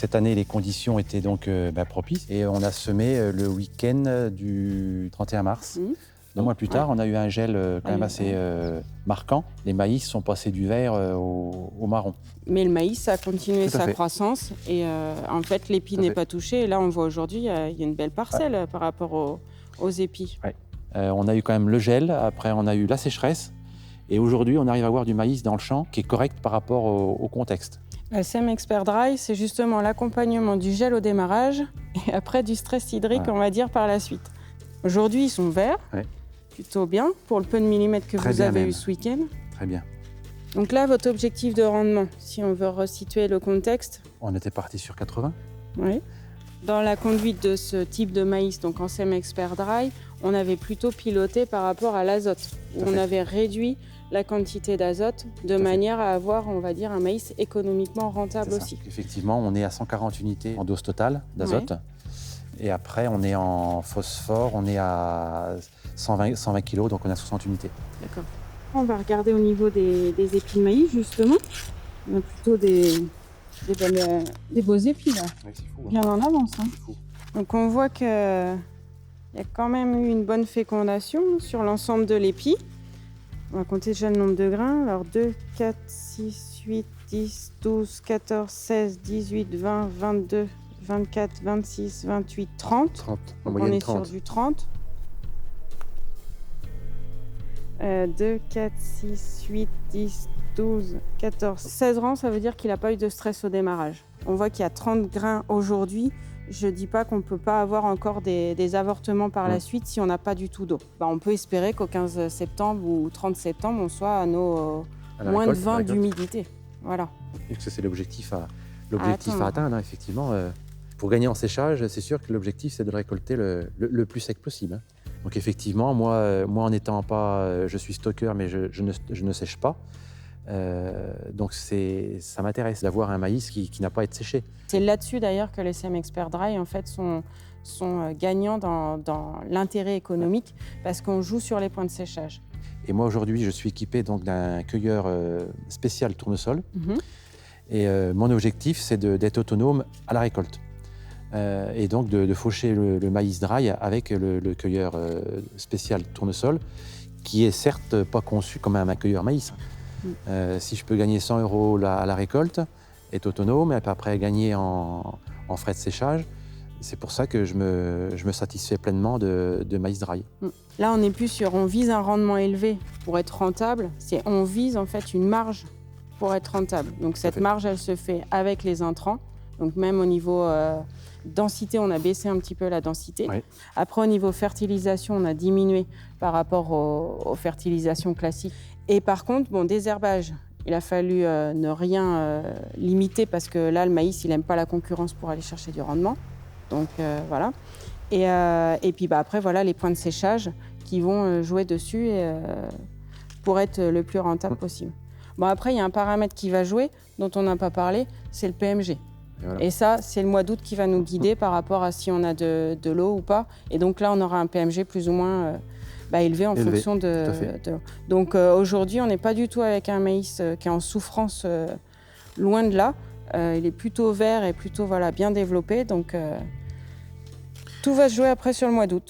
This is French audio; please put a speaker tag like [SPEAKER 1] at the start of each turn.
[SPEAKER 1] cette année, les conditions étaient donc propices et on a semé le week-end du 31 mars. 2 mois plus tard, on a eu un gel quand même assez marquant. Les maïs sont passés du vert au marron.
[SPEAKER 2] Mais le maïs a continué sa
[SPEAKER 1] fait.
[SPEAKER 2] croissance et en fait, l'épi n'est pas touché. Et là, on voit aujourd'hui, il y a une belle parcelle par rapport aux épis.
[SPEAKER 1] Ouais. On a eu quand même le gel, après on a eu la sécheresse. Et aujourd'hui, on arrive à avoir du maïs dans le champ qui est correct par rapport au contexte.
[SPEAKER 2] SM Expert Dry, c'est justement l'accompagnement du gel au démarrage et après du stress hydrique, on va dire, par la suite. Aujourd'hui, ils sont verts, plutôt bien, pour le peu de millimètres que vous avez eu ce week-end.
[SPEAKER 1] Très bien.
[SPEAKER 2] Donc là, votre objectif de rendement, si on veut resituer le contexte.
[SPEAKER 1] On était parti sur 80.
[SPEAKER 2] Oui. Dans la conduite de ce type de maïs, donc en SM Expert Dry, on avait plutôt piloté par rapport à l'azote. On avait réduit la quantité d'azote de manière à avoir, on va dire, un maïs économiquement rentable aussi.
[SPEAKER 1] Effectivement, on est à 140 unités en dose totale d'azote. Et après, on est en phosphore, on est à 120 kg, donc on a 60 unités.
[SPEAKER 2] D'accord. On va regarder au niveau des épis de maïs, justement. On a plutôt des beaux épis, là.
[SPEAKER 1] Ouais, c'est fou, hein.
[SPEAKER 2] Bien en avance. Hein.
[SPEAKER 1] C'est fou.
[SPEAKER 2] Donc on voit qu'il y a quand même eu une bonne fécondation sur l'ensemble de l'épi. On va compter déjà le nombre de grains. Alors 2, 4, 6, 8, 10, 12, 14, 16, 18, 20, 22, 24, 26, 28, 30.
[SPEAKER 1] 30, en
[SPEAKER 2] Donc
[SPEAKER 1] moyenne
[SPEAKER 2] on est
[SPEAKER 1] 30.
[SPEAKER 2] sur du 30. 2, 4, 6, 8, 10, 12, 14, 16 rangs, ça veut dire qu'il n'a pas eu de stress au démarrage. On voit qu'il y a 30 grains aujourd'hui. Je ne dis pas qu'on ne peut pas avoir encore des avortements par la suite si on n'a pas du tout d'eau. On peut espérer qu'au 15 septembre ou 30 septembre, on soit à nos moins de 20 d'humidité. Voilà.
[SPEAKER 1] Et que c'est l'objectif à atteindre, hein, effectivement. Pour gagner en séchage, c'est sûr que l'objectif, c'est de le récolter le plus sec possible. Hein. Donc effectivement, moi en n'étant pas... je suis stockeur, mais je ne sèche pas. Donc ça m'intéresse d'avoir un maïs qui n'a pas à être séché.
[SPEAKER 2] C'est là-dessus d'ailleurs que les SM Expert Dry en fait, sont gagnants dans l'intérêt économique parce qu'on joue sur les points de séchage.
[SPEAKER 1] Et moi aujourd'hui, je suis équipé donc d'un cueilleur spécial tournesol. Et mon objectif, c'est d'être autonome à la récolte. Et donc de faucher le maïs dry avec le cueilleur spécial tournesol, qui est certes pas conçu comme un cueilleur maïs. Si je peux gagner 100 € à la récolte, être autonome, et après gagner en frais de séchage, c'est pour ça que je me satisfais pleinement de maïs dry.
[SPEAKER 2] Là, on n'est plus sur on vise un rendement élevé pour être rentable, c'est on vise en fait une marge pour être rentable. Donc cette marge, elle se fait avec les intrants. Donc même au niveau densité, on a baissé un petit peu la densité. Après, au niveau fertilisation, on a diminué par rapport aux fertilisations classiques. Et par contre, désherbage, il a fallu ne rien limiter parce que là, le maïs, il n'aime pas la concurrence pour aller chercher du rendement. Donc voilà. Et puis après, voilà les points de séchage qui vont jouer dessus pour être le plus rentable possible. Après, il y a un paramètre qui va jouer, dont on n'a pas parlé, c'est le PMG. Et ça, c'est le mois d'août qui va nous guider par rapport à si on a de l'eau ou pas. Et donc là, on aura un PMG plus ou moins élevé en fonction de... Donc aujourd'hui, on n'est pas du tout avec un maïs qui est en souffrance, loin de là. Il est plutôt vert et plutôt bien développé. Donc tout va se jouer après sur le mois d'août.